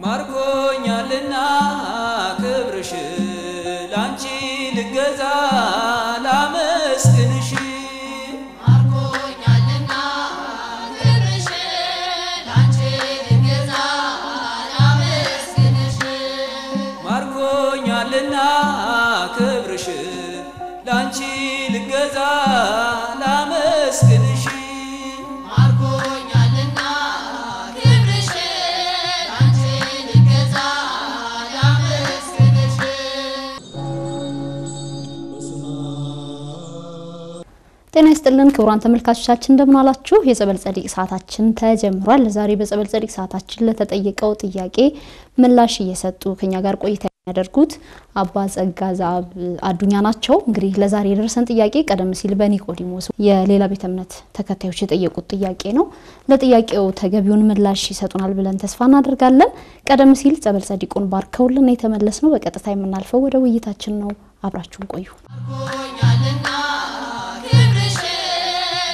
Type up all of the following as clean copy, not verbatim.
ማርኮኛልና ክብርሽ ላንቺ ልገዛ ላመስግንሽ ማርኮኛልና ክብርሽ ላንቺ ልገዛ ላመስግንሽ ማርኮኛልና ክብርሽ ላንቺ ልገዛ ላመስግንሽ ማርኮኛልና ክብርሽ ላንቺ ልገዛ ላመስግንሽ ጤና ይስጥልን ክቡራን ተመልካቾቻችን እንደምን አላችሁ? የጸበል ጸዲቅ ሰዓታችን ተጀምሯል። ዛሬ በጸበል ጸዲቅ ሰዓታችን ለተጠየቀው ጥያቄ ምላሽ እየሰጡ ከኛ ጋር ቆይታ የሚያደርጉት አባ ጸጋ ዘአብ አዱኛ ናቸው። እንግዲህ ለዛሬ የደረሰን ጥያቄ ቀደም ሲል በኒቆዲሞስ የሌላ ቤተ እምነት ተከታዮች የጠየቁት ጥያቄ ነው። ለጥያቄው ተገቢውን ምላሽ ይሰጡናል ብለን ተስፋ እናደርጋለን። ቀደም ሲል ጸበል ጸዲቁን ባርከውልን የተመለስነው በቀጥታ የምናልፈው ወደ ውይይታችን ነው። አብራችሁን ቆዩ። ማርኮኛልና ክብርሽ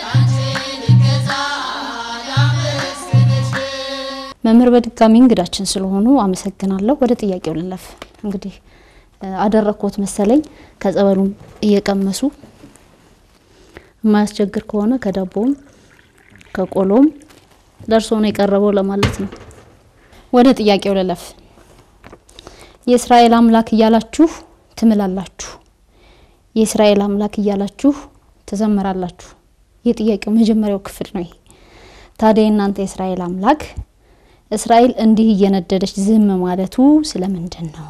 ላንቺ ልገዛ ላመስግንሽ መምህር በድጋሚ እንግዳችን ስለሆኑ አመሰግናለሁ። ወደ ጥያቄው ልለፍ። እንግዲህ አደረኩት መሰለኝ ከጸበሉም እየቀመሱ ማያስቸግር ከሆነ ከዳቦም ከቆሎም ደርሶ ነው የቀረበው ለማለት ነው። ወደ ጥያቄው ልለፍ። የእስራኤል አምላክ እያላችሁ ትምላላችሁ፣ የእስራኤል አምላክ እያላችሁ ተዘመራላችሁ። የጥያቄው መጀመሪያው ክፍል ነው ይሄ። ታዲያ እናንተ የእስራኤል አምላክ እስራኤል እንዲህ እየነደደች ዝም ማለቱ ስለምንድን ነው?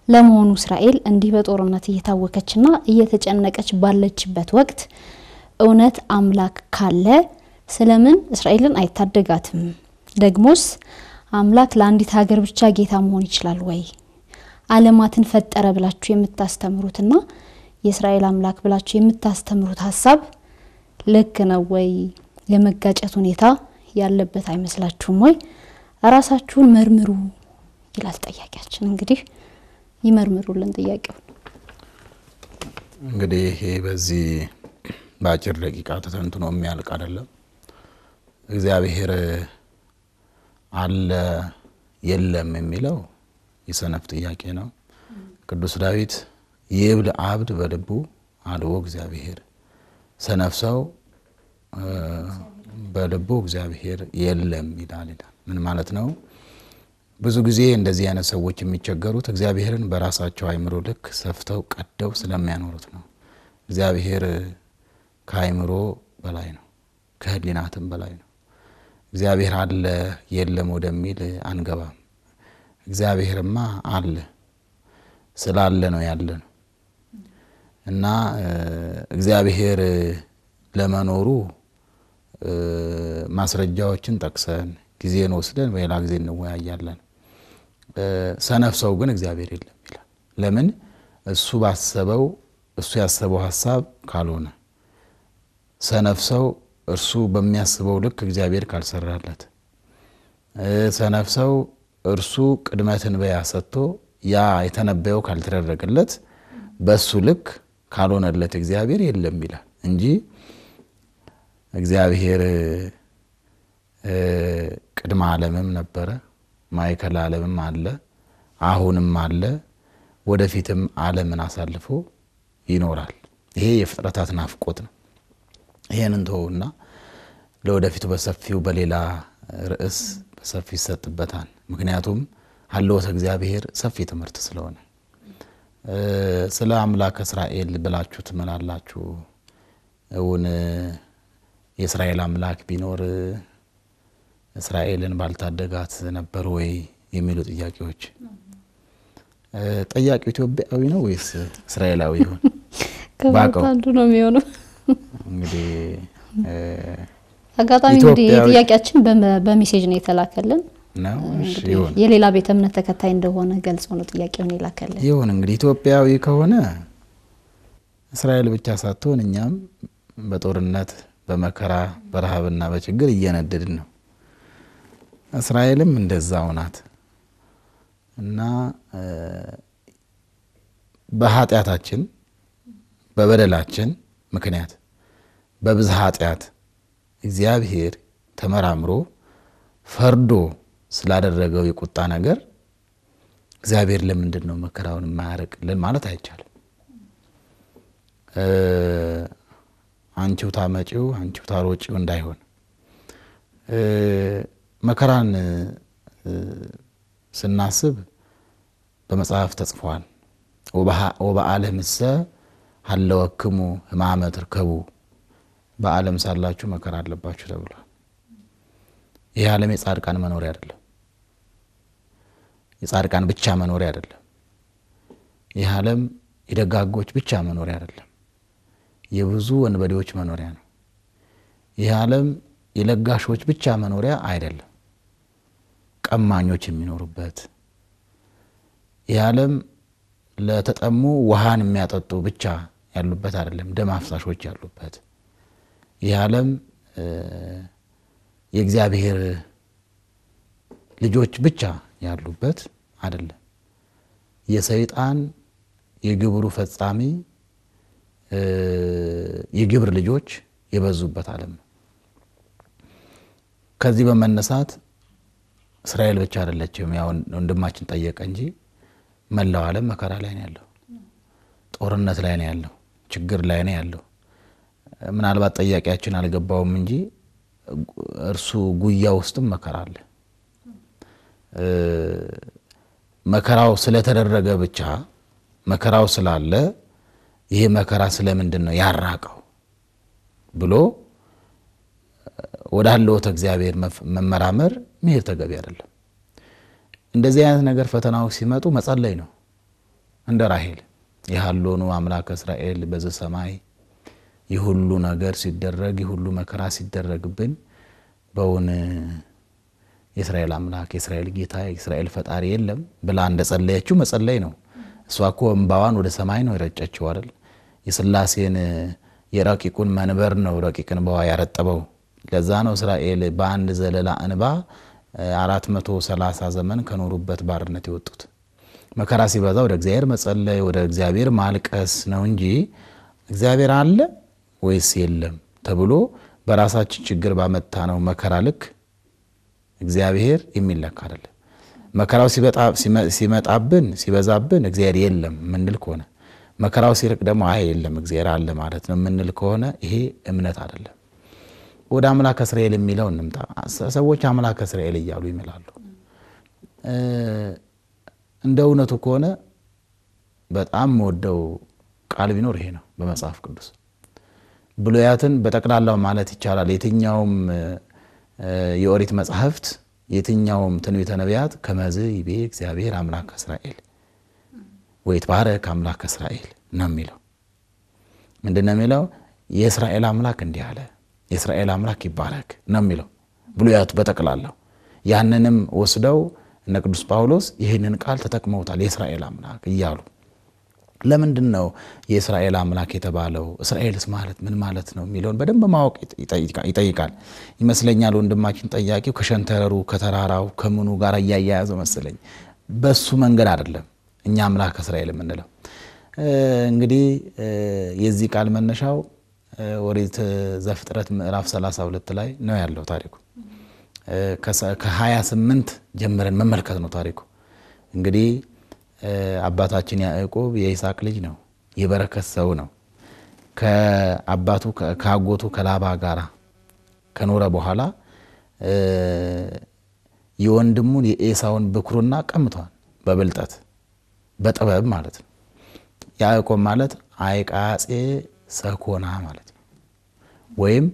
ለመሆኑ እስራኤል እንዲህ በጦርነት እየታወከችና እየተጨነቀች ባለችበት ወቅት እውነት አምላክ ካለ ስለምን እስራኤልን አይታደጋትም? ደግሞስ አምላክ ለአንዲት ሀገር ብቻ ጌታ መሆን ይችላል ወይ? ዓለማትን ፈጠረ ብላችሁ የምታስተምሩትና የእስራኤል አምላክ ብላችሁ የምታስተምሩት ሐሳብ ልክ ነው ወይ? የመጋጨት ሁኔታ ያለበት አይመስላችሁም ወይ? ራሳችሁን መርምሩ ይላል ጥያቄያችን። እንግዲህ ይመርምሩልን ጥያቄው። እንግዲህ በዚህ ባጭር ደቂቃ ተተንትኖ የሚያልቅ አይደለም። እግዚአብሔር አለ የለም የሚለው የሰነፍ ጥያቄ ነው። ቅዱስ ዳዊት ይብል አብድ በልቡ አልቦ እግዚአብሔር፣ ሰነፍ ሰው በልቡ እግዚአብሔር የለም ይላል። ምን ማለት ነው? ብዙ ጊዜ እንደዚህ አይነት ሰዎች የሚቸገሩት እግዚአብሔርን በራሳቸው አይምሮ ልክ ሰፍተው ቀደው ስለሚያኖሩት ነው። እግዚአብሔር ከአይምሮ በላይ ነው፣ ከህሊናትም በላይ ነው። እግዚአብሔር አለ የለም ወደሚል አንገባም። እግዚአብሔርማ አለ፣ ስላለ ነው ያለ ነው። እና እግዚአብሔር ለመኖሩ ማስረጃዎችን ጠቅሰን ጊዜን ወስደን በሌላ ጊዜ እንወያያለን። ሰነፍ ሰው ግን እግዚአብሔር የለም ይላል። ለምን? እሱ ባሰበው እሱ ያሰበው ሐሳብ ካልሆነ፣ ሰነፍ ሰው እርሱ በሚያስበው ልክ እግዚአብሔር ካልሰራለት፣ ሰነፍ ሰው እርሱ ቅድመ ትንበያ ሰጥቶ ያ የተነበየው ካልተደረገለት፣ በሱ ልክ ካልሆነለት እግዚአብሔር የለም ይላል እንጂ እግዚአብሔር ቅድመ ዓለምም ነበረ፣ ማይከል ዓለምም አለ፣ አሁንም አለ፣ ወደፊትም ዓለምን አሳልፎ ይኖራል። ይሄ የፍጥረታት ናፍቆት ነው። ይሄንን ተውና ለወደፊቱ በሰፊው በሌላ ርዕስ በሰፊው ይሰጥበታል። ምክንያቱም ሀልወተ እግዚአብሔር ሰፊ ትምህርት ስለሆነ ስለ አምላክ እስራኤል ብላችሁ ትመላላችሁ። እውን የእስራኤል አምላክ ቢኖር እስራኤልን ባልታደጋት ነበር ወይ የሚሉ ጥያቄዎች። ጠያቂው ኢትዮጵያዊ ነው ወይስ እስራኤላዊ ይሆን? ከባንዱ ነው የሚሆነው። እንግዲህ አጋጣሚ እንግዲህ ጥያቄያችን በሜሴጅ ነው የተላከልን ነው። እሺ ይሁን። የሌላ ቤተ እምነት ተከታይ እንደሆነ ገልጾ ነው ጥያቄውን የላከልን። ይሁን እንግዲህ ኢትዮጵያዊ ከሆነ እስራኤል ብቻ ሳትሆን እኛም በጦርነት በመከራ በረሃብና በችግር እየነደድን ነው። እስራኤልም እንደዛው ናት እና በኃጢአታችን በበደላችን ምክንያት በብዙ ኃጢአት እግዚአብሔር ተመራምሮ ፈርዶ ስላደረገው የቁጣ ነገር እግዚአብሔር ለምንድን ነው መከራውን የማያርቅልን ማለት አይቻልም። አንቺው ታመጪው አንቺው ታሮጪው እንዳይሆን መከራን ስናስብ በመጽሐፍ ተጽፏል። ወበዓለም እሰ ሀለወክሙ ሕማመ ትርከቡ በዓለም ሳላችሁ መከራ አለባችሁ ተብሏል። ይህ ዓለም የጻድቃን መኖሪያ አይደለም። የጻድቃን ብቻ መኖሪያ አይደለም። ይህ ዓለም የደጋጎች ብቻ መኖሪያ አይደለም። የብዙ ወንበዴዎች መኖሪያ ነው። ይህ ዓለም የለጋሾች ብቻ መኖሪያ አይደለም። ቀማኞች የሚኖሩበት ይህ ዓለም ለተጠሙ ውሃን የሚያጠጡ ብቻ ያሉበት አይደለም። ደም አፍሳሾች ያሉበት ይህ ዓለም የእግዚአብሔር ልጆች ብቻ ያሉበት አይደለም። የሰይጣን የግብሩ ፈጻሚ የግብር ልጆች የበዙበት ዓለም ነው። ከዚህ በመነሳት እስራኤል ብቻ አይደለችም። ያው ወንድማችን ጠየቀ እንጂ መላው ዓለም መከራ ላይ ነው ያለው። ጦርነት ላይ ነው ያለው። ችግር ላይ ነው ያለው። ምናልባት ጠያቂያችን አልገባውም እንጂ እርሱ ጉያ ውስጥም መከራ አለ። መከራው ስለተደረገ ብቻ መከራው ስላለ ይሄ መከራ ስለምንድን ነው ያራቀው ብሎ ወዳለው እግዚአብሔር መመራመር መሄድ ተገቢ አይደለም። እንደዚህ አይነት ነገር ፈተናዎች ሲመጡ መጸለይ ነው። እንደ ራሔል ይሃሎኑ አምላክ እስራኤል በዚህ ሰማይ ይሁሉ ነገር ሲደረግ ይሁሉ መከራ ሲደረግብን በእውን የእስራኤል አምላክ የእስራኤል ጌታ የእስራኤል ፈጣሪ የለም ብላ እንደጸለየችው መጸለይ ነው። እሷኮ እንባዋን ወደ ሰማይ ነው የረጨችው አይደል? የሥላሴን የረቂቁን መንበር ነው ረቂቅን እንባዋ ያረጠበው። ለዛ ነው እስራኤል በአንድ ዘለላ እንባ 430 ዘመን ከኖሩበት ባርነት የወጡት። መከራ ሲበዛ ወደ እግዚአብሔር መጸለይ ወደ እግዚአብሔር ማልቀስ ነው እንጂ እግዚአብሔር አለ ወይስ የለም ተብሎ በራሳችን ችግር ባመጣ ነው መከራ ልክ እግዚአብሔር የሚለካ አይደለም። መከራው ሲመጣብን ሲበዛብን እግዚአብሔር የለም ምንል ከሆነ መከራው ሲርቅ ደግሞ አይ የለም እግዚአብሔር አለ ማለት ነው ምንል ከሆነ ይሄ እምነት አይደለም። ወደ አምላክ እስራኤል የሚለው እንምጣ። ሰዎች አምላክ እስራኤል እያሉ ይምላሉ። እንደ እውነቱ ከሆነ በጣም ወደው ቃል ቢኖር ይሄ ነው በመጽሐፍ ቅዱስ። ብሉያትን በጠቅላላው ማለት ይቻላል የትኛውም የኦሪት መጽሐፍት የትኛውም ትንቢተ ነቢያት ከመዝ ይቤ እግዚአብሔር አምላክ እስራኤል ወይትባረክ አምላክ እስራኤል ነው የሚለው። ምንድነው የሚለው? የእስራኤል አምላክ እንዲህ አለ የእስራኤል አምላክ ይባረክ ነው የሚለው ብሉያቱ በጠቅላላው። ያንንም ወስደው እነ ቅዱስ ጳውሎስ ይህንን ቃል ተጠቅመውታል የእስራኤል አምላክ እያሉ። ለምንድነው የእስራኤል አምላክ የተባለው? እስራኤልስ ማለት ምን ማለት ነው የሚለውን በደንብ ማወቅ ይጠይቃል ይመስለኛል። ወንድማችን ጠያቂው ከሸንተረሩ ከተራራው ከምኑ ጋር ያያያዘው መሰለኝ። በሱ መንገድ አይደለም እኛ አምላክ እስራኤል የምንለው። እንግዲህ የዚህ ቃል መነሻው ኦሪት ዘፍጥረት ምዕራፍ 32 ላይ ነው ያለው ታሪኩ። ከ28 ጀምረን መመልከት ነው ታሪኩ። እንግዲህ አባታችን ያዕቆብ የይስሐቅ ልጅ ነው፣ የበረከት ሰው ነው። ከአባቱ ከአጎቱ ከላባ ጋራ ከኖረ በኋላ የወንድሙን የኤሳውን ብኩርና ቀምቷል በብልጠት በጥበብ ማለት ነው። ያዕቆብ ማለት አይቃጼ ሰኮና ማለት ነው፣ ወይም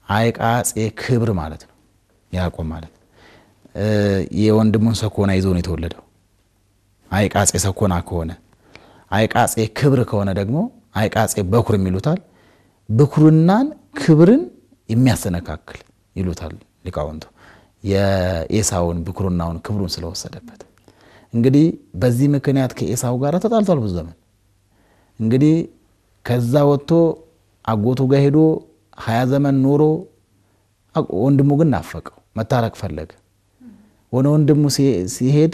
አይቃጼ ክብር ማለት ነው። ያዕቆብ ማለት የወንድሙን ሰኮና ይዞ ነው የተወለደው። አይቃጼ ሰኮና ከሆነ አይቃጼ ክብር ከሆነ ደግሞ አይቃጼ በኩር ይሉታል። ብኩርናን ክብርን የሚያሰነካክል ይሉታል ሊቃውንቱ። የኤሳውን ብኩርናውን ክብሩን ስለወሰደበት እንግዲህ በዚህ ምክንያት ከኤሳው ጋር ተጣልቷል ብዙ ዘመን። እንግዲህ ከዛ ወጥቶ አጎቱ ጋር ሄዶ 20 ዘመን ኖሮ ወንድሙ ግን ናፈቀው፣ መታረቅ ፈለገ። ወንድሙ ሲሄድ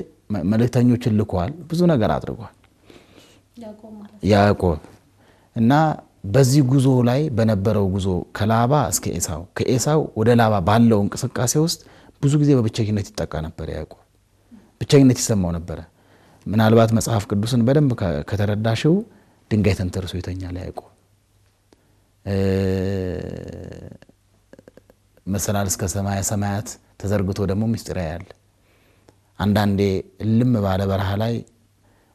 መልእክተኞችን ልኳል፣ ብዙ ነገር አድርጓል ያዕቆብ። እና በዚህ ጉዞ ላይ በነበረው ጉዞ ከላባ እስከ ኤሳው ከኤሳው ወደ ላባ ባለው እንቅስቃሴ ውስጥ ብዙ ጊዜ በብቸኝነት ይጠቃ ነበር ያዕቆብ። ብቸኝነት ይሰማው ነበር። ምናልባት መጽሐፍ ቅዱስን በደንብ ከተረዳሽው ድንጋይ ተንተርሶ ይተኛል ያዕቆብ። መሰላል እስከ ሰማያ ሰማያት ተዘርግቶ ደግሞ ምስጢር ያያል። አንዳንዴ እልም ባለ በረሃ ላይ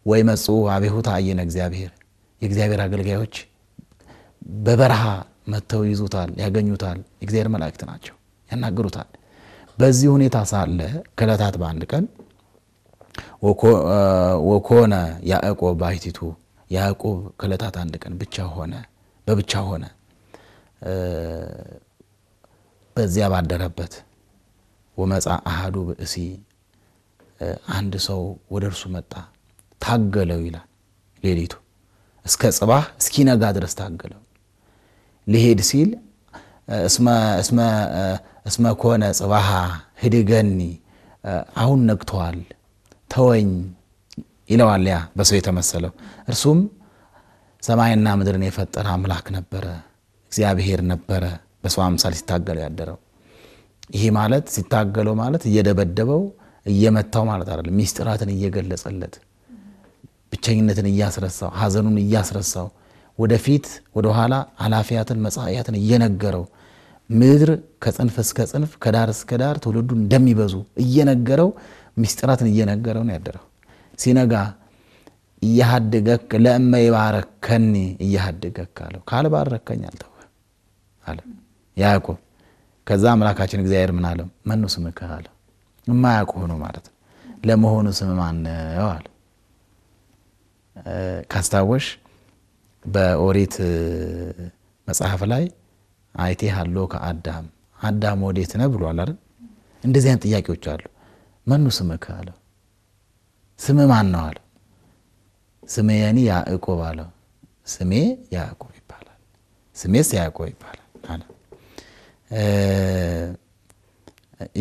ወይ መጹ አቤሁ ታየነ እግዚአብሔር፣ የእግዚአብሔር አገልጋዮች በበረሃ መተው ይዙታል፣ ያገኙታል። የእግዚአብሔር መላእክት ናቸው፣ ያናገሩታል። በዚህ ሁኔታ ሳለ ከዕለታት በአንድ ቀን ወኮነ ያዕቆብ ባሕቲቱ፣ ያዕቆብ ከዕለታት አንድ ቀን በብቻ ሆነ። በዚያ ባደረበት ወመጻ አሐዱ ብእሲ፣ አንድ ሰው ወደ እርሱ መጣ፣ ታገለው ይላል። ሌሊቱ እስከ ጽባህ እስኪነጋ ድረስ ታገለው። ሊሄድ ሲል እስመ ኮነ ጽባሃ ህድገኒ፣ አሁን ነግቷል ተወኝ ይለዋል። ያ በሰው የተመሰለው እርሱም ሰማይና ምድርን የፈጠረ አምላክ ነበረ፣ እግዚአብሔር ነበረ በሰው አምሳል ሲታገለው ያደረው። ይሄ ማለት ሲታገለው ማለት እየደበደበው እየመታው ማለት አይደለም። ሚስጥራትን እየገለጸለት፣ ብቸኝነትን እያስረሳው፣ ሐዘኑን እያስረሳው፣ ወደፊት ወደ ኋላ ኃላፊያትን መጻኢያትን እየነገረው፣ ምድር ከጽንፍ እስከ ጽንፍ ከዳር እስከ ዳር ትውልዱ እንደሚበዙ እየነገረው፣ ሚስጥራትን እየነገረው ነው ያደረው። ሲነጋ እያሃድገክ ለእመ ይባረከኒ እያሃድገክ አለው። ካልባረከኝ አልተውህ አለ ያዕቆብ። ከዛ አምላካችን እግዚአብሔር ምን አለው? መኑ ስምከ አለ። የማያውቅ ሆኖ ማለት ነው። ለመሆኑ ስም ማን ነው አለ። ካስታወሽ በኦሪት መጽሐፍ ላይ አይቴ ሃሎ ከአዳም አዳም ወዴት ነህ ብሏል አይደል? እንደዚህ አይነት ጥያቄዎች አሉ። መኑ ስምከ አለ። ስም ማን ነው አለ። ስሜኒ ያዕቆብ አለ። ስሜ ያዕቆብ ይባላል። ስሜስ ያዕቆብ ይባላል አለ።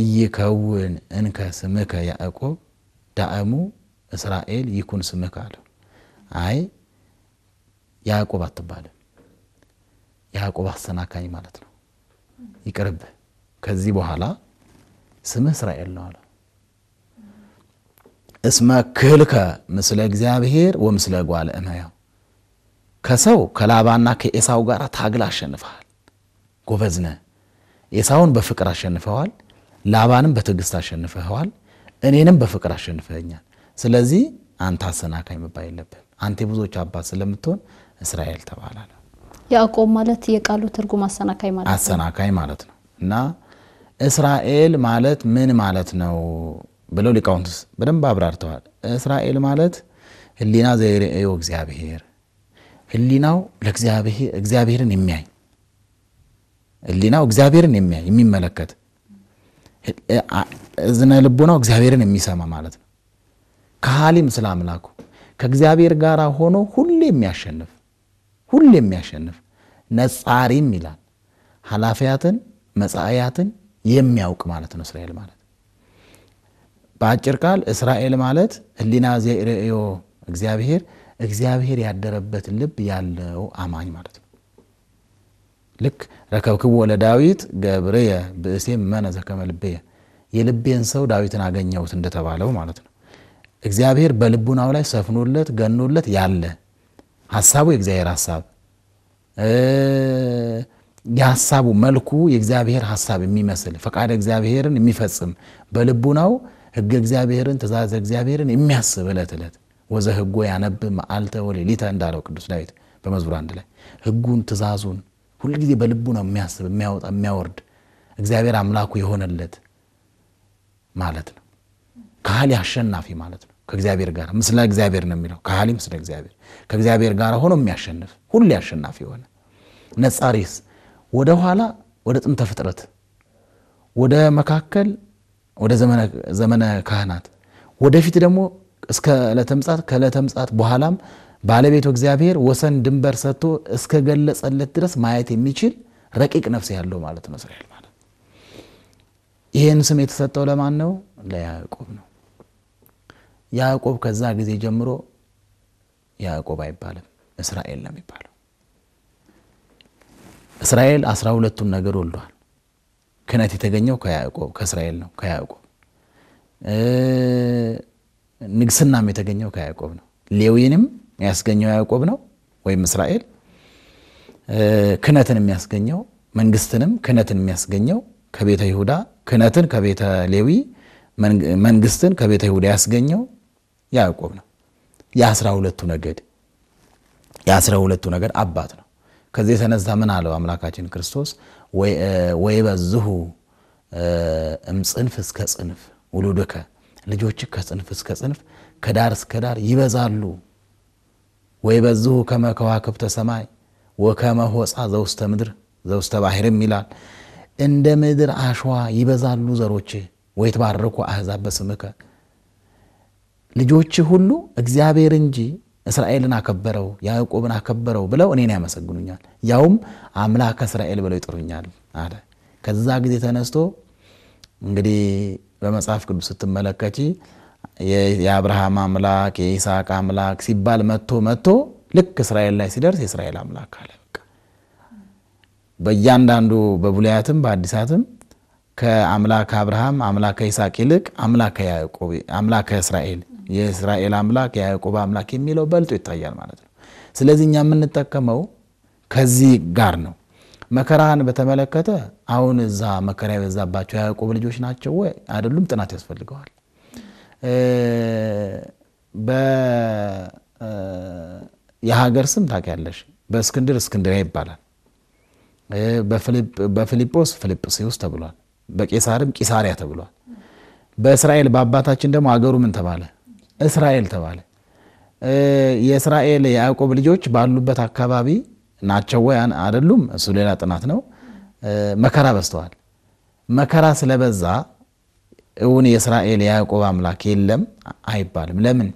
ኢይከውን እንከ ስምከ ያዕቆብ ዳእሙ እስራኤል ይኩን ስምከ አለ። አይ ያዕቆብ አትባልም፣ ያዕቆብ አሰናካኝ ማለት ነው። ይቅርብህ፣ ከዚህ በኋላ ስምህ እስራኤል ነው አለ። እስመ ክህልከ ምስለ እግዚአብሔር ወምስለ ጓለ እመሕያው፣ ከሰው ከላባና ከኤሳው ጋር ታግላ አሸንፈሃል። ጎበዝ ነህ። ኤሳውን በፍቅር አሸንፈዋል፣ ላባንም በትዕግስት አሸንፈዋል፣ እኔንም በፍቅር አሸንፈኛል። ስለዚህ አንተ አሰናካኝ መባል የለብህም። አንተ ብዙዎች አባት ስለምትሆን እስራኤል ተባላለ። ያዕቆብ ማለት የቃሉ ትርጉም አሰናካኝ ማለት ነው። አሰናካኝ ማለት ነው። እና እስራኤል ማለት ምን ማለት ነው ብለው ሊቃውንትስ በደንብ አብራርተዋል። እስራኤል ማለት ህሊና ዘይርእዮ እግዚአብሔር፣ ህሊናው ለእግዚአብሔር እግዚአብሔርን የሚያይ ህሊናው እግዚአብሔርን የሚያይ የሚመለከት፣ እዝነ ልቦናው እግዚአብሔርን የሚሰማ ማለት ነው። ከሐሊም ስለ አምላኩ ከእግዚአብሔር ጋር ሆኖ ሁሌ የሚያሸንፍ ነጻሪም ይላል። ኃላፊያትን መጻኢያትን የሚያውቅ ማለት ነው እስራኤል ማለት። በአጭር ቃል እስራኤል ማለት ህሊና ዘይርእዮ እግዚአብሔር ያደረበት ልብ ያለው አማኝ ማለት ነው። ልክ ረከብክቦ ለዳዊት ገብርየ ብእሴ መነ ዘከመ ልብየ፣ የልቤን ሰው ዳዊትን አገኘሁት እንደተባለው ማለት ነው። እግዚአብሔር በልቡናው ላይ ሰፍኖለት ገኖለት ያለ ሐሳቡ የእግዚአብሔር ሐሳብ፣ የሐሳቡ መልኩ የእግዚአብሔር ሐሳብ የሚመስል ፈቃደ እግዚአብሔርን የሚፈጽም በልቡናው ሕገ እግዚአብሔርን ትእዛዝ እግዚአብሔርን የሚያስብ ዕለት ዕለት ወዘሕጎ ያነብ መዓልተ ወሌሊተ እንዳለው ቅዱስ ዳዊት በመዝሙር 1 ላይ ሕጉን ትእዛዙን ሁሉ ጊዜ በልቡናው የሚያስብ የሚያወጣ የሚያወርድ እግዚአብሔር አምላኩ የሆነለት ማለት ነው። ከሐሊ አሸናፊ ማለት ነው። ከእግዚአብሔር ጋር ምስለ እግዚአብሔር ነው የሚለው። ከሐሊ ምስለ እግዚአብሔር ከእግዚአብሔር ጋር ሆኖ የሚያሸንፍ ሁሉ አሸናፊ ሆነ። ነጻሪስ ወደ ኋላ ወደ ጥንተ ፍጥረት፣ ወደ መካከል ወደ ዘመነ ካህናት፣ ወደፊት ደግሞ እስከ ዕለተ ምጽአት፣ ከዕለተ ምጽአት በኋላም ባለቤቱ እግዚአብሔር ወሰን ድንበር ሰጥቶ እስከ ገለጸለት ድረስ ማየት የሚችል ረቂቅ ነፍስ ያለው ማለት ነው እስራኤል ማለት። ይሄን ስም የተሰጠው ለማን ነው? ለያዕቆብ ነው። ያዕቆብ ከዛ ጊዜ ጀምሮ ያዕቆብ አይባልም፣ እስራኤል ነው የሚባለው። እስራኤል 12ቱን ነገር ወልዷል። ክህነት የተገኘው ከያዕቆብ ከእስራኤል ነው ከያዕቆብ ንግስናም የተገኘው ከያዕቆብ ነው ሌዊንም ያስገኘው ያዕቆብ ነው ወይም እስራኤል ክህነትን የሚያስገኘው መንግስትንም ክህነትን የሚያስገኘው ከቤተ ይሁዳ ክህነትን ከቤተ ሌዊ መንግስትን ከቤተ ይሁዳ ያስገኘው ያዕቆብ ነው የ12ቱ ነገድ አባት ነው ከዚህ የተነሳ ምን አለው አምላካችን ክርስቶስ ወይ በዝሁ እምጽንፍ እስከ ጽንፍ ውሉድከ ልጆች ከጽንፍ እስከ ጽንፍ ከዳር እስከ ዳር ይበዛሉ ወይ በዝሁ ከመ ከዋክብተ ሰማይ ወከመ ሆፃ ዘውስተ ምድር ዘውስተ ባሕርም ይላል እንደ ምድር አሸዋ ይበዛሉ ዘሮች ወይ ተባረኩ አሕዛብ በስምከ ልጆች ሁሉ እግዚአብሔር እንጂ እስራኤልን አከበረው ያዕቆብን አከበረው ብለው እኔን ያመሰግኑኛል ያውም አምላከ እስራኤል ብለው ይጠሩኛል አለ ከዛ ጊዜ ተነስቶ እንግዲህ በመጽሐፍ ቅዱስ ስትመለከቺ የአብርሃም አምላክ የይስሐቅ አምላክ ሲባል መጥቶ ልክ እስራኤል ላይ ሲደርስ የእስራኤል አምላክ አለ በቃ በእያንዳንዱ በብሉያትም በአዲሳትም ከአምላክ አብርሃም አምላክ ይስሐቅ ይልቅ አምላክ ያዕቆብ አምላክ እስራኤል የእስራኤል አምላክ የያዕቆብ አምላክ የሚለው በልጦ ይታያል ማለት ነው ስለዚህ እኛ የምንጠቀመው ከዚህ ጋር ነው መከራን በተመለከተ አሁን እዛ መከራ የበዛባቸው ያዕቆብ ልጆች ናቸው ወይ አይደሉም ጥናት ያስፈልገዋል የሀገር ስም ታውቂያለሽ በእስክንድር እስክንድርያ ይባላል በፊልጶስ ፊልጵስዩስ ተብሏል በቄሳርም ቂሳሪያ ተብሏል በእስራኤል በአባታችን ደግሞ አገሩ ምን ተባለ እስራኤል ተባለ የእስራኤል ያዕቆብ ልጆች ባሉበት አካባቢ ናቸው ወይ አይደሉም እሱ ሌላ ጥናት ነው መከራ በስተዋል መከራ ስለበዛ እውን የእስራኤል ያዕቆብ አምላክ የለም አይባልም ለምን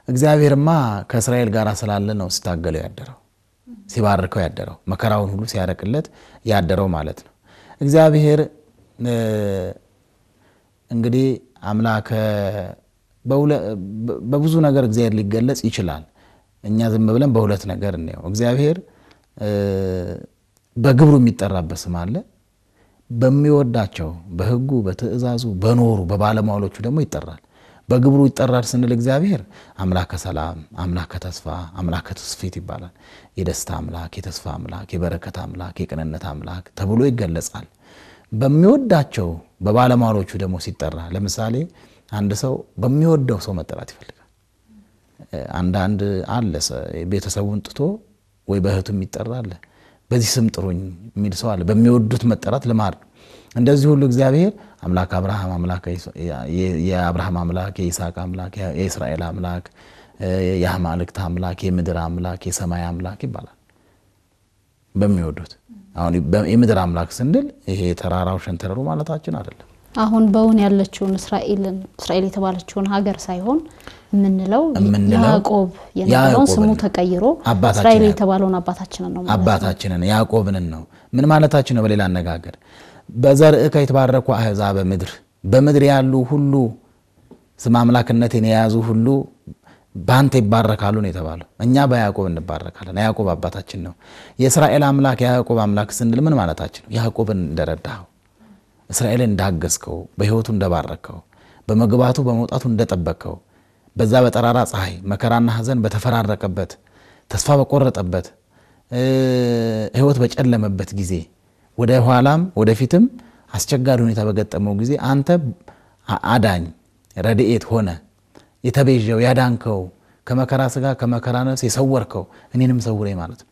እግዚአብሔርማ ከእስራኤል ጋር ስላለ ነው ሲታገለው ያደረው ሲባርከው ያደረው መከራውን ሁሉ ሲያረቅለት ያደረው ማለት ነው እግዚአብሔር እንግዲህ አምላክ በብዙ ነገር እግዚአብሔር ሊገለጽ ይችላል እኛ ዝም ብለን በሁለት ነገር ነው እግዚአብሔር በግብሩ የሚጠራበት ስም አለ በሚወዳቸው በህጉ በትእዛዙ በኖሩ በባለሟሎቹ ደግሞ ይጠራል በግብሩ ይጠራል ስንል እግዚአብሔር አምላከ ሰላም አምላከ ተስፋ አምላከ ተስፊት ይባላል የደስታ አምላክ የተስፋ አምላክ የበረከት አምላክ የቅንነት አምላክ ተብሎ ይገለጻል በሚወዳቸው በባለሟሎቹ ደግሞ ሲጠራ ለምሳሌ አንድ ሰው በሚወደው ሰው መጠራት ይፈልጋል አንድ አለ ቤተሰቡን ጥቶ ወይ በእህቱም ይጠራል በዚህ ስም ጥሩኝ የሚል ሰው አለ በሚወዱት መጠራት ልማድ እንደዚህ ሁሉ እግዚአብሔር አምላክ አብርሃም አምላክ የአብርሃም አምላክ የይስሐቅ አምላክ የእስራኤል አምላክ የአማልክት አምላክ የምድር አምላክ የሰማይ አምላክ ይባላል በሚወዱት አሁን የምድር አምላክ ስንል ይሄ ተራራው ሸንተረሩ ማለታችን አይደለም አሁን በእውን ያለችውን እስራኤል የተባለችውን ሀገር ሳይሆን ምንለው ያዕቆብ የነበረው ስሙ ተቀይሮ እስራኤል የተባለውን አባታችንን ነው አባታችንን ያዕቆብን ነው ምን ማለታችን ነው በሌላ አነጋገር በዘርዕከ የተባረኩ አሕዛብ በምድር ያሉ ሁሉ ስም አምላክነትን የያዙ ሁሉ ባንተ ይባረካሉ ነው የተባለው እኛ በያዕቆብ እንባረካለን ያዕቆብ አባታችን ነው የእስራኤል አምላክ ያዕቆብ አምላክ ስንል ምን ማለታችን ነው ያዕቆብን እንደረዳው እስራኤልን እንዳገዝከው በህይወቱ እንደባረከው በመግባቱ በመውጣቱ እንደጠበቀው በዛ በጠራራ ፀሐይ መከራና ሐዘን በተፈራረቀበት ተስፋ በቆረጠበት ህይወት በጨለመበት ጊዜ ወደ ኋላም ወደፊትም አስቸጋሪ ሁኔታ በገጠመው ጊዜ አንተ አዳኝ ረድኤት ሆነ የተቤዠው ያዳንከው ከመከራ ስጋ ከመከራ ነፍስ የሰወርከው እኔንም ሰውረኝ ማለት ነው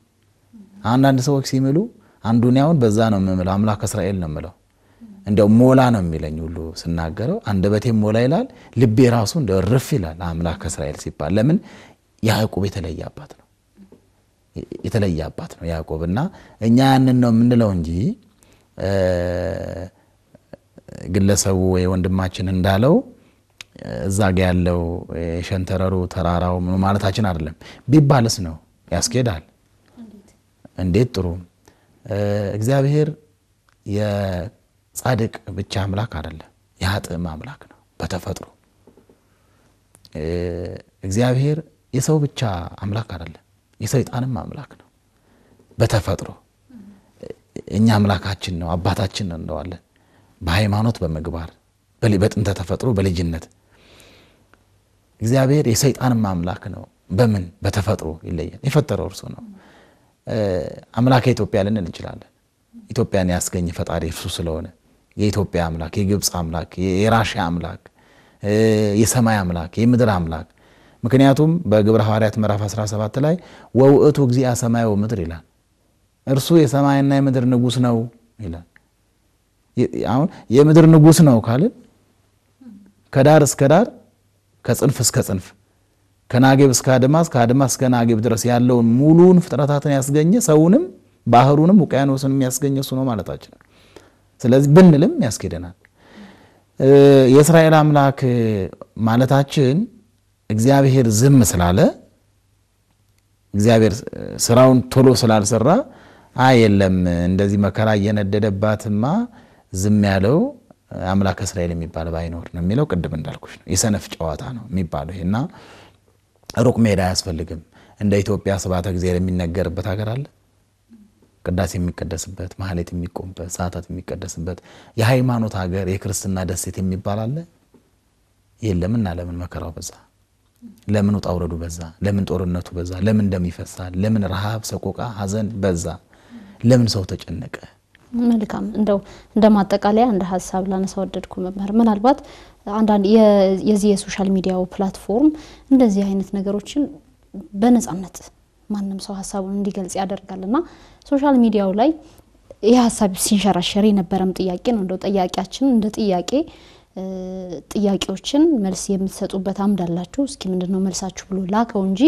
አንዳንድ ሰዎች ሲምሉ አንዱን ያውን በዛ ነው የምለው አምላክ እስራኤል ነው የምለው እንደው ሞላ ነው የሚለኝ ሁሉ ስናገረው አንደበቴም ሞላ ይላል ልቤ ራሱ እንደው ርፍ ይላል አምላክ እስራኤል ሲባል ለምን ያዕቆብ የተለየ አባት ነው ያዕቆብና እኛ ያንን ነው የምንለው እንጂ ግለሰቡ ወይ ወንድማችን እንዳለው እዛ ጋር ያለው ሸንተረሩ ተራራው ማለታችን አይደለም ቢባልስ ነው ያስኬዳል እንዴት ጥሩ እግዚአብሔር የጻድቅ ብቻ አምላክ አይደለም የኃጥእ አምላክ ነው በተፈጥሮ እግዚአብሔር የሰው ብቻ አምላክ አይደለም የሰይጣንም አምላክ ነው በተፈጥሮ እኛ አምላካችን ነው አባታችን ነው እንደዋለን በሃይማኖት በመግባር በጥንተ ተፈጥሮ በልጅነት እግዚአብሔር የሰይጣን አምላክ ነው በምን በተፈጥሮ ይለያል የፈጠረው እርሱ ነው አምላክ ኢትዮጵያ ልንል እንችላለን ኢትዮጵያን ያስገኘ ፈጣሪ እርሱ ስለሆነ የኢትዮጵያ አምላክ የግብጽ አምላክ የራሽያ አምላክ የሰማይ አምላክ የምድር አምላክ ምክንያቱም በግብረ ሐዋርያት ምዕራፍ 17 ላይ ወውእቱ እግዚአ ሰማይ ወምድር ይላል እርሱ የሰማይና የምድር ንጉስ ነው ይላል አሁን የምድር ንጉስ ነው ካለ ከዳር እስከ ዳር ከጽንፍ እስከ ጽንፍ ከናጌብ እስከ አድማስ ከአድማስ እስከ ናጌብ ድረስ ያለውን ሙሉን ፍጥረታትን ያስገኘ ሰውንም ባህሩንም ውቅያኖስንም ያስገኘ እሱ ነው ማለታችን ስለዚህ ብንልም ያስኬደናል የእስራኤል አምላክ ማለታችን እግዚአብሔር ዝም ስላለ እግዚአብሔር ስራውን ቶሎ ስላልሰራ አይደለም እንደዚህ መከራ እየነደደባትማ ዝም ያለው አምላክ እስራኤል የሚባል ባይኖር ነው የሚለው ቅድም እንዳልኩሽ ነው የሰነፍ ጨዋታ ነው የሚባለው እና ሩቅ ሜዳ ያስፈልግም እንደ ኢትዮጵያ ስብሐተ እግዚአብሔር የሚነገርበት ሀገር አለ ቅዳሴ የሚቀደስበት ማህሌት የሚቆምበት ሰዓታት የሚቀደስበት የሃይማኖት ሀገር የክርስትና ደሴት የሚባል አለ የለምና ለምን መከራው በዛ ለምን ወጣውረዱ በዛ ለምን ጦርነቱ በዛ ለምን ደም ይፈሳል ለምን ረሃብ ሰቆቃ ሐዘን በዛ ለምን ሰው ተጨነቀ መልካም እንደው እንደማጠቃለያ እንደ ሐሳብ ላነሳ ወደድኩ መምህር ምናልባት አንዳንድ የዚህ የሶሻል ሚዲያው ፕላትፎርም እንደዚህ አይነት ነገሮችን በነጻነት ማንንም ሰው ሐሳቡን እንዲገልጽ ያደርጋልና ሶሻል ሚዲያው ላይ የሐሳብ ሲንሸራሸር የነበረም ጥያቄ ነው እንደው ጥያቄያችን እንደ ጥያቄዎችን መልስ የምትሰጡበት አምድ አላችሁ እስኪ ምንድነው መልሳችሁ ብሎ ላከው እንጂ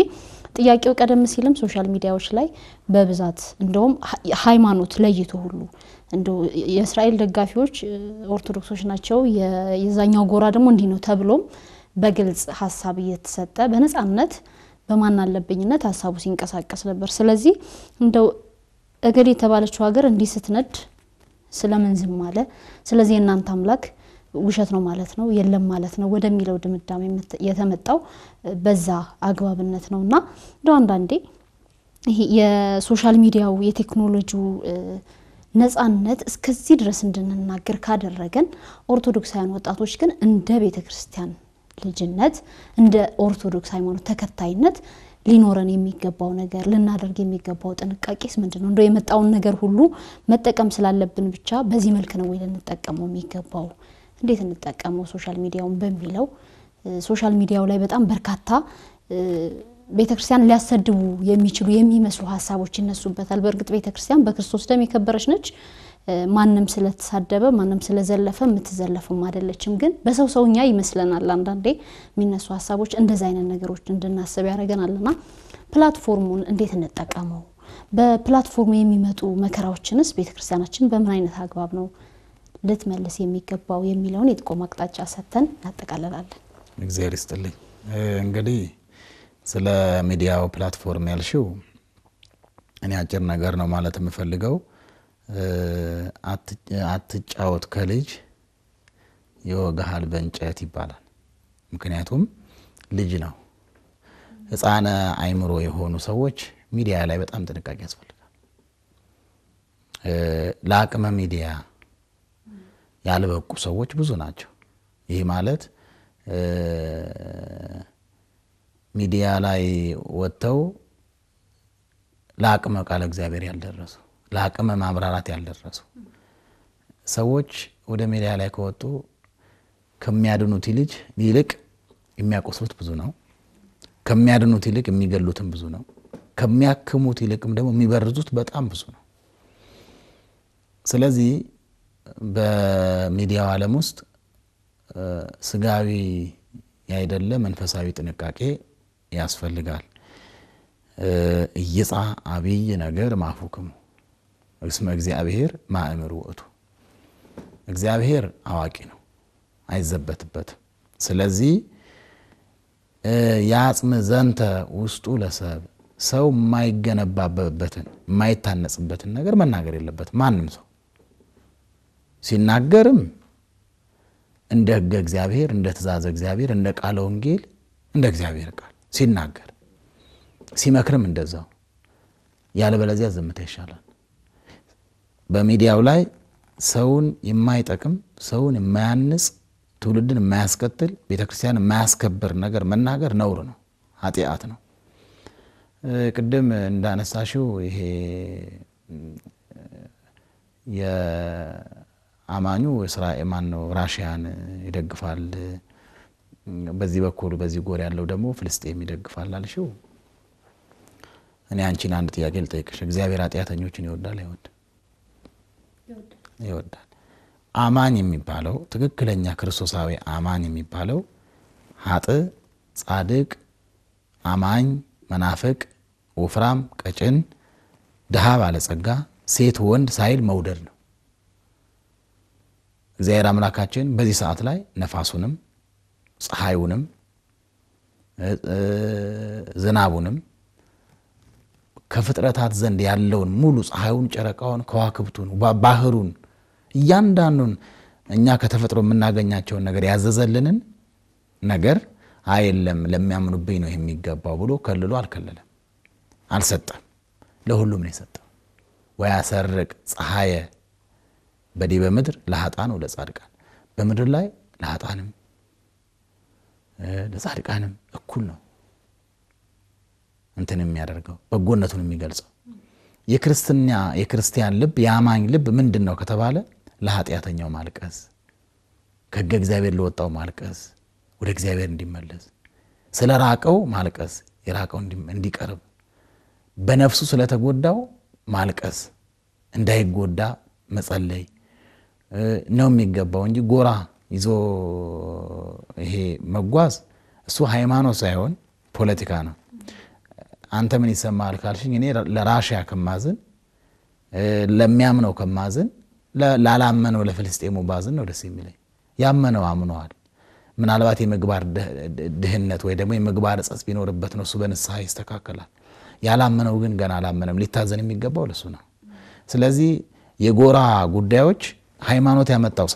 ጥያቄው ቀደም ሲልም ሶሻል ሚዲያዎች ላይ በብዛት እንደውም ሃይማኖት ለይቶ ሁሉ እንደው የእስራኤል ደጋፊዎች ኦርቶዶክሶች ናቸው የዛኛው ጎራ ደግሞ እንዲህ ነው ተብሎም በግልጽ ሐሳብ እየተሰጠ በነጻነት በማን አለብኝነት ሐሳቡ ሲንቀሳቀስ ነበር ስለዚህ እንደው እገሌ የተባለችው ሀገር እንዲህ ስትነድ ስለምን ዝም አለ ስለዚህ እናንተ አምላክ ውሸት ነው ማለት ነው የለም ማለት ነው ወደሚለው ድምዳሜ የተመጣው በዛ አግባብነት ነውና እንደው አንዳንዴ ይሄ የሶሻል ሚዲያው የቴክኖሎጂው ነጻነት እስከዚህ ድረስ እንድንናገር ካደረገን ኦርቶዶክሳውያን ወጣቶች ግን እንደ ቤተክርስቲያን ልጅነት እንደ ኦርቶዶክስ ሃይማኖት ተከታይነት ሊኖረን የሚገባው ነገር ልናደርግ የሚገባው ጥንቃቄስ ምንድነው እንደው የመጣውን ነገር ሁሉ መጠቀም ስላለብን ብቻ በዚህ መልኩ ነው ወይ ልንጠቀመው የሚገባው እንዴት እንጠቀመው ሶሻል ሚዲያውን በሚለው ሶሻል ሚዲያው ላይ በጣም በርካታ ቤተክርስቲያን ሊያሰድቡ የሚችሉ የሚመስሉ ሐሳቦች ይነሱበታል በእርግጥ ቤተክርስቲያን በክርስቶስ ደም የከበረች ነች ማንንም ስለተሳደበ ማንንም ስለዘለፈ ምትዘለፈም አይደለችም ግን በሰው ሰውኛ ይመስለናል አንዳንዴ የሚነሱ ሐሳቦች እንደዛ አይነት ነገሮች እንድናስብ ያደርገናልና ፕላትፎርሙን እንዴት እንጠቀመው በፕላትፎርሙ የሚመጡ መከራዎችንስ ቤተክርስቲያናችን በምን አይነት አግባብ ነው ልትመልስ የሚገባው የሚለውን የጥቆማ አቅጣጫ ሰተን ያጠቃልላለን እግዚአብሔር ይስጥልኝ እንግዲህ ስለ ሚዲያው ፕላትፎርም ያልሽው እኔ አጭር ነገር ነው ማለት የምፈልገው አትጫወት ከልጅ ይወጋሃል በእንጨት ይባላል ምክንያቱም ልጅ ነው ህፃነ አይምሮ የሆኑ ሰዎች ሚዲያ ላይ በጣም ጥንቃቄ ያስፈልጋል ለአቅመ ሚዲያ ያልበቁ ሰዎች ብዙ ናቸው ይሄ ማለት ሚዲያ ላይ ወጥተው ለአቅመ ቃለ እግዚአብሔር ያልደረሱ ለአቅመ ማብራራት ያልደረሱ ሰዎች ወደ ሚዲያ ላይ ከወጡ ከሚያድኑት ይልቅ የሚያቆስሉት ብዙ ነው ከሚያድኑት ይልቅ የሚገሉትም ብዙ ነው ከሚያክሙት ይልቅም ደግሞ የሚበርዙት በጣም ብዙ ነው ስለዚህ በሚዲያው ዓለም ውስጥ ስጋዊ ያይደለ መንፈሳዊ ጥንቃቄ ያስፈልጋል እይጻ አብይ ነገር ማፉክሙ እስመ እግዚአብሔር ማእምሩ ወቱ እግዚአብሔር አዋቂ ነው አይዘበትበት ስለዚህ ያጽም ዘንተ ውስጡ ለሰብ ሰው ማይገነባበትን ማይታነጽበትን ነገር መናገር የለበት ማንንም ሰው ሲናገርም እንደ ሕገ እግዚአብሔር እንደ ትእዛዝ እግዚአብሔር እንደ ቃለ ወንጌል እንደ እግዚአብሔር ቃል ሲናገር ሲመክርም እንደዛው ያለበለዚያ ዝምታ ይሻላል በሚዲያው ላይ ሰውን የማይጠቅም ሰውን የማያንጽ ትውልድን የማያስቀጥል ቤተክርስቲያን የማያስከብር ነገር መናገር ነውር ነው፣ ኃጢአት ነው። ቅድም እንዳነሳሽው ይሄ የአማኙ እስራኤል ማን ነው ራሽያን ይደግፋል፣ በዚህ በኩል በዚህ ጎር ያለው ደግሞ ፍልስጤም ይደግፋል አልሽው። እኔ አንቺን አንድ ጥያቄ ልጠይቅሽ። እግዚአብሔር ኃጢአተኞችን ይወዳል አይወድም? ይወዳል። አማኝ የሚባለው ትክክለኛ ክርስቶሳዊ አማኝ የሚባለው ሀጥ፣ ጻድቅ፣ አማኝ፣ መናፍቅ፣ ወፍራም፣ ቀጭን፣ ድሃ፣ ባለጸጋ፣ ሴት፣ ወንድ ሳይል መውደድ ነው። እግዚአብሔር አምላካችን በዚህ ሰዓት ላይ ነፋሱንም ፀሐዩንም ዝናቡንም ከፍጥረታት ዘንድ ያለውን ሙሉ ፀሐዩን፣ ጨረቃውን፣ ከዋክብቱን፣ ባህሩን እያንዳንዱን እኛ ከተፈጥሮ የምናገኛቸውን ነገር ያዘዘልንን ነገር አይደለም ለሚያምኑብኝ ነው የሚገባው ብሎ ከልሎ አልከለለም፣ አልሰጠም። ለሁሉም ነው የሰጠው። ወያሰርቅ ፀሐየ በዲበ ምድር ለኃጥአን ወለጻድቃን፣ በምድር ላይ ለኃጥአንም ለጻድቃንም እኩል ነው እንትን የሚያደርገው በጎነቱን የሚገልጸው። የክርስቲያን ልብ የአማኝ ልብ ምንድነው ከተባለ ለኃጢአተኛው ማልቀስ፣ ከሕገ እግዚአብሔር ለወጣው ማልቀስ፣ ወደ እግዚአብሔር እንዲመለስ፣ ስለራቀው ማልቀስ፣ የራቀው እንዲቀርብ፣ በነፍሱ ስለተጎዳው ማልቀስ፣ እንዳይጎዳ መጸለይ ነው የሚገባው እንጂ ጎራ ይዞ ይሄ መጓዝ እሱ ሃይማኖት ሳይሆን ፖለቲካ ነው። አንተ ምን ይሰማል ካልሽኝ እኔ ለራሽያ ከማዝን ለሚያምነው ከማዝን ላላመነው ለፍልስጤሙ ባዝን ነው ደስ የሚለኝ። ያመነው አምኗል። ምናልባት የምግባር ድህነት ወይ ደግሞ የምግባር ጸጽ ቢኖርበት ነው እሱ በንስሐ ይስተካከላል። ያላመነው ግን ገና አላመነም። ሊታዘን የሚገባው ለሱ ነው። ስለዚህ የጎራ ጉዳዮች ሃይማኖት ያመጣው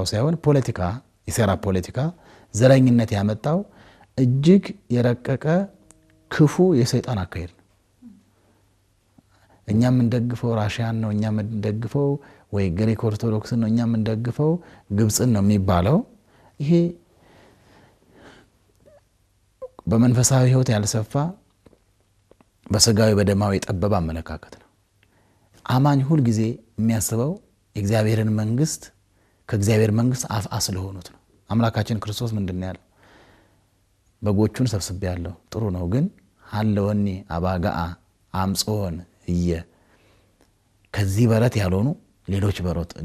ሳይሆን ፖለቲካ፣ የሴራ ፖለቲካ፣ ዘረኝነት ያመጣው እጅግ የረቀቀ ክፉ የሰይጣን አካሄድ ነው። እኛም እንደግፈው ራሽያን ነው፣ እኛም እንደግፈው ወይ ግሪክ ኦርቶዶክስን ነው፣ እኛም እንደግፈው ግብጽን ነው የሚባለው። ይሄ በመንፈሳዊ ሕይወት ያልሰፋ በስጋዊ በደማዊ የጠበበ አመለካከት ነው። አማኝ ሁል ጊዜ የሚያስበው የእግዚአብሔርን መንግስት ከእግዚአብሔር መንግስት አፍ ስለሆኑት ነው። አምላካችን ክርስቶስ ምንድነው ያለው? በጎቹን ሰብስቤያለሁ፣ ጥሩ ነው፣ ግን ሀለወኒ አባጋአ አምጾን እየ ከዚህ በረት ያልሆኑ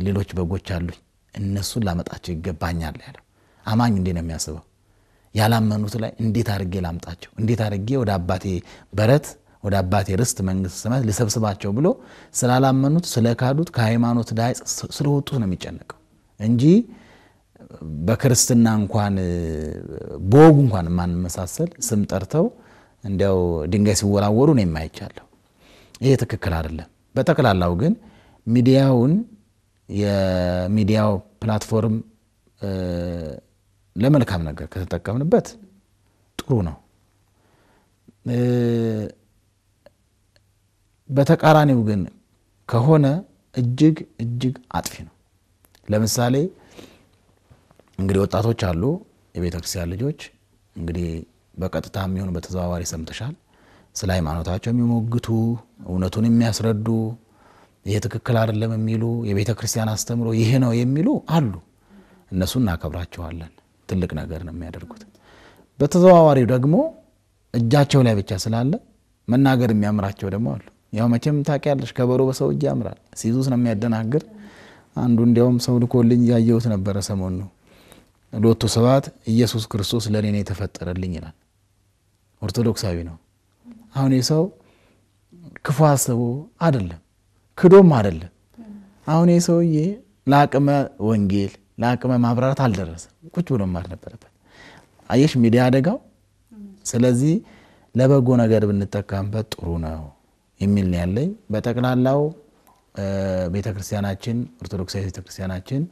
ሌሎች በጎች አሉኝ፣ እነሱን ላመጣቸው ይገባኛል ያለው። አማኝ እንዴ ነው የሚያስበው? ያላመኑት ላይ እንዴት አድርጌ ላምጣቸው፣ እንዴት አድርጌ ወደ አባቴ በረት ወደ አባቴ ርስት መንግስት ሰማያት ልሰብስባቸው ብሎ ስላላመኑት ስለካዱት ከሃይማኖት ዳይ ስለወጡት ነው የሚጨነቀው እንጂ በክርስትና እንኳን በወጉ እንኳን ማንመሳሰል ስም ጠርተው እንዲያው ድንጋይ ሲወራወሩ ነው የማይቻለው። ይሄ ትክክል አይደለም። በተከላላው ግን የሚዲያው ፕላትፎርም ለመልካም ነገር ከተጠቀምንበት ጥሩ ነው። በተቃራኒው ግን ከሆነ እጅግ አጥፊ ነው። ለምሳሌ እንግዲህ ወጣቶች አሉ፣ የቤተክርስቲያን ልጆች እንግዲህ በቀጥታም ይሁን በተዘዋዋሪ ሰምተሻል፣ ስለ ሃይማኖታቸው የሚሞግቱ እውነቱን የሚያስረዱ ይሄ ትክክል አይደለም የሚሉ የቤተክርስቲያን አስተምሮ ይሄ ነው የሚሉ አሉ። እነሱን እናከብራቸዋለን። ትልቅ ነገር ነው የሚያደርጉት። በተዘዋዋሪው ደግሞ እጃቸው ላይ ብቻ ስላለ መናገር የሚያምራቸው ደግሞ አሉ። ያው መቼም ታውቂያለሽ ከበሮ በሰው እጅ ያምራል፣ ሲይዙት ነው የሚያደናግር። አንዱ እንዲያውም ሰው ልኮልኝ ያየሁት ነበር ሰሞኑ ሎቱ ሰባት ኢየሱስ ክርስቶስ ለኔ ነው የተፈጠረልኝ ይላል። ኦርቶዶክሳዊ ነው። አሁን የሰው ክፉ አስቦ አይደለም ክዶም አይደለም። አሁን የሰውዬ ለአቅመ ወንጌል ለአቅመ ማብራራት አልደረሰም። ቁጭ ብሎ ማር ነበረበት። አየሽ ሚዲያ አደጋው። ስለዚህ ለበጎ ነገር ብንጠቀምበት ጥሩ ነው የሚል ነው ያለኝ። በጠቅላላው ቤተክርስቲያናችን ኦርቶዶክሳዊ ቤተክርስቲያናችን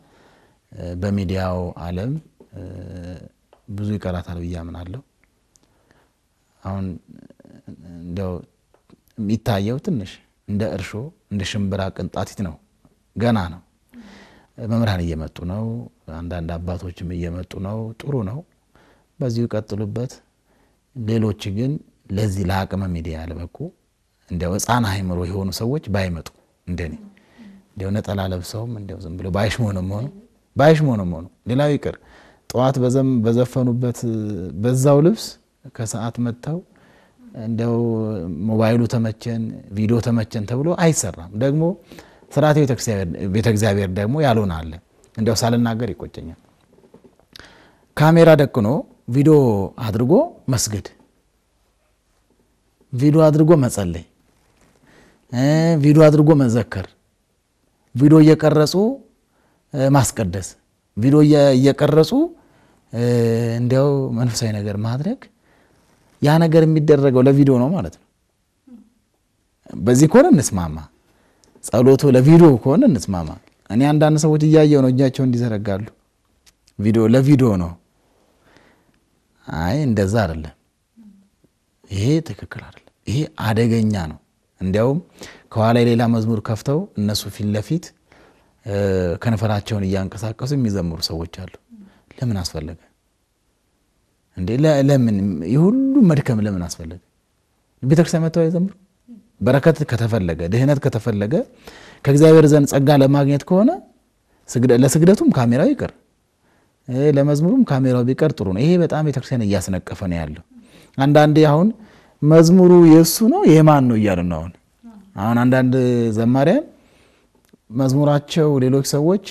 በሚዲያው ዓለም ብዙ ይቀራታል ብዬ አምናለሁ። አሁን እንደው የሚታየው ትንሽ እንደ እርሾ እንደ ሽምብራ ቅንጣቲት ነው ገና ነው መምህራን እየመጡ ነው አንዳንድ አባቶችም እየመጡ ነው ጥሩ ነው በዚሁ ቀጥሉበት ሌሎች ግን ለዚህ ለአቅመ ሚዲያ ያልበቁ እንደው ህፃን አይምሮ የሆኑ ሰዎች ባይመጡ እንደኔ እንደው ነጠላ ለብሰውም እንደው ዝም ብሎ ባይሽሞንም ሆኖ ሌላው ይቅር ጧት በዘፈኑበት በዛው ልብስ ከሰዓት መተው እንደው ሞባይሉ ተመቸን ቪዲዮ ተመቸን ተብሎ አይሰራም ደግሞ ስርዓተ ቤተ እግዚአብሔር ደግሞ ያልሆነ አለ እንደው ሳልናገር ይቆጨኛል ካሜራ ደቅኖ ቪዲዮ አድርጎ መስገድ ቪዲዮ አድርጎ መጸለይ ቪዲዮ አድርጎ መዘከር ቪዲዮ እየቀረጹ ማስቀደስ ቪዲዮ እየቀረጹ እንደው መንፈሳዊ ነገር ማድረግ ያ ነገር የሚደረገው ለቪዲዮ ነው ማለት ነው በዚህ ኮነ እንስማማ ጸሎቱ ለቪዲዮ ኮነ እንስማማ እኔ አንዳንድ ሰዎች እያየው ነው እጃቸው እንዲዘረጋሉ ቪዲዮ ለቪዲዮ ነው አይ እንደዛ አይደለም ይሄ ትክክል አይደለም ይሄ አደገኛ ነው እንዲያውም ከኋላ ሌላ መዝሙር ከፍተው እነሱ ፊት ለፊት ከነፈራቸውን እያንቀሳቀሱ የሚዘምሩ ሰዎች አሉ ለምን አስፈለገ እንዴ ለምን ይሁሉ መድከም ለምን አስፈለገ ቤተክርስቲያን መተው ይዘምሩ በረከት ከተፈለገ ድህነት ከተፈለገ ከእግዚአብሔር ዘንድ ጸጋ ለማግኘት ከሆነ ለስግደቱም ካሜራው ይቀር ለመዝሙሩም ካሜራው ቢቀር ጥሩ ነው ይሄ በጣም ቤተክርስቲያን እያስነቀፈ ነው ያለው አንዳንዴ አሁን መዝሙሩ የሱ ነው የማን ነው ይያሉና አሁን አንዳንድ ዘማሪያን መዝሙራቸው ሌሎች ሰዎች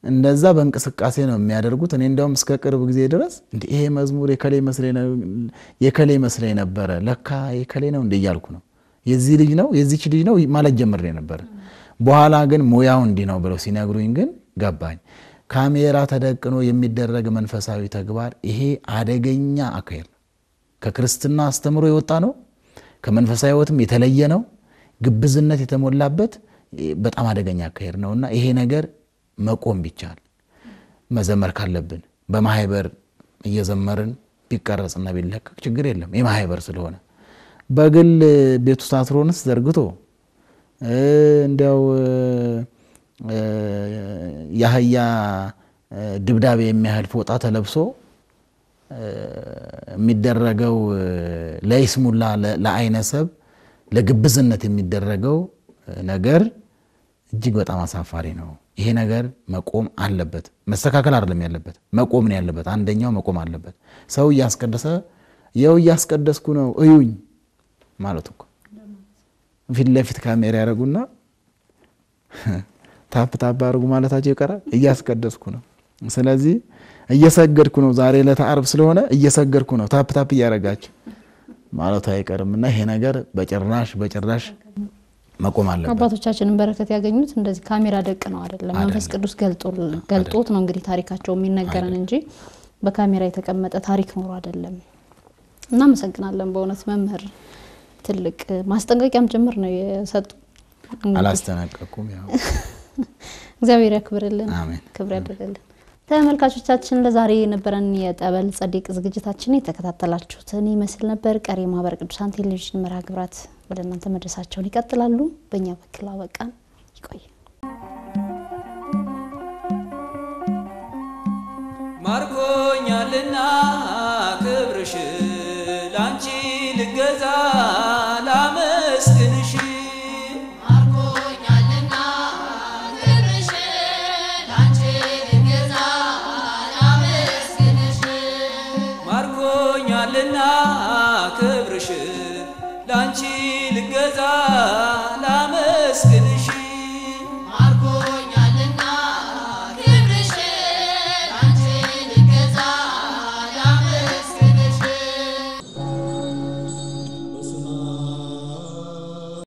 እንደዛ በእንቅስቃሴ ነው የሚያደርጉት እኔ እንደውም እስከ ቅርብ ጊዜ ድረስ እንዴ ይሄ መዝሙር የከሌ መስለኝ ነበር ለካ የከሌ ነው እንደ ይያልኩ ነው የዚህ ልጅ ነው የዚች ልጅ ነው ማለት ጀምሬ ነበር በኋላ ግን ሙያው እንዲ ነው ብለው ሲነግሩኝ ግን ገባኝ ካሜራ ተደቅኖ የሚደረግ መንፈሳዊ ተግባር ይሄ አደገኛ አካሄድ ከክርስትና አስተምሮ የወጣ ነው ከመንፈሳዊ ህይወትም የተለየ ነው ግብዝነት የተሞላበት በጣም አደገኛ አካሄድ ነውና ይሄ ነገር መቆም ቢቻል መዘመር ካለብን በማህበር እየዘመርን ቢቀረጽና ቢለቀቅ ችግር የለም የማህበር ስለሆነ በግል ቤቱ ሳትሮንስ ዘርግቶ እንዲያው ያህያ ድብዳቤ የሚያህል ፎጣ ተለብሶ የሚደረገው ለይስሙላ ለአይነሰብ ለግብዝነት የሚደረገው ነገር እጅግ በጣም አሳፋሪ ነው ይሄ ነገር መቆም አለበት መስተካከል አይደለም ያለበት መቆም ነው ያለበት አንደኛው መቆም አለበት ሰው ያስቀደስኩ ነው እዩኝ ማለት እኮ ፊት ለፊት ካሜራ ያረጉና ታፕ አርጉ ማለታቸው ይቀራል እያስቀደስኩ ነው ስለዚህ እየሰገድኩ ነው ዛሬ ለተዓርብ ስለሆነ እየሰገድኩ ነው ታፕ ያረጋችሁ ማለት አይቀርምና ይሄ ነገር በጭራሽ መቆም አለበት አባቶቻችንን በረከት ያገኙት እንደዚህ ካሜራ ደቅ ነው አይደለም መንፈስ ቅዱስ ገልጦት ነው እንግዲህ ታሪካቸው የሚነገረን እንጂ በካሜራ የተቀመጠ ታሪክ ኖር አይደለም እና መሰግናለን በእውነት መምህር ትልቅ ማስጠንቀቂያም ጭምር ነው የሰጡ አላስተናቀቁም ያው እግዚአብሔር ያክብርልን አሜን ክብር ያድርግልን ተመልካቾቻችን ለዛሬ የነበረን የጠበል ጸዲቅ ዝግጅታችን የተከታተላችሁትን ይመስል ነበር ቀሪ ማህበረ ቅዱሳን ቴሌቪዥን መርሃ ግብራት ወደ እናንተ መድረሳቸውን ይቀጥላሉ በእኛ በኩል አበቃን ይቆይ ማርኮኛልና ክብርሽ ላንቺ ልገዛ ላመስግንሽ ማርኮኛልና ክብርሽ ላንቺ ልገዛ ላመስግንሽ ማርኮኛልና ክብርሽ ላንቺ ልገዛ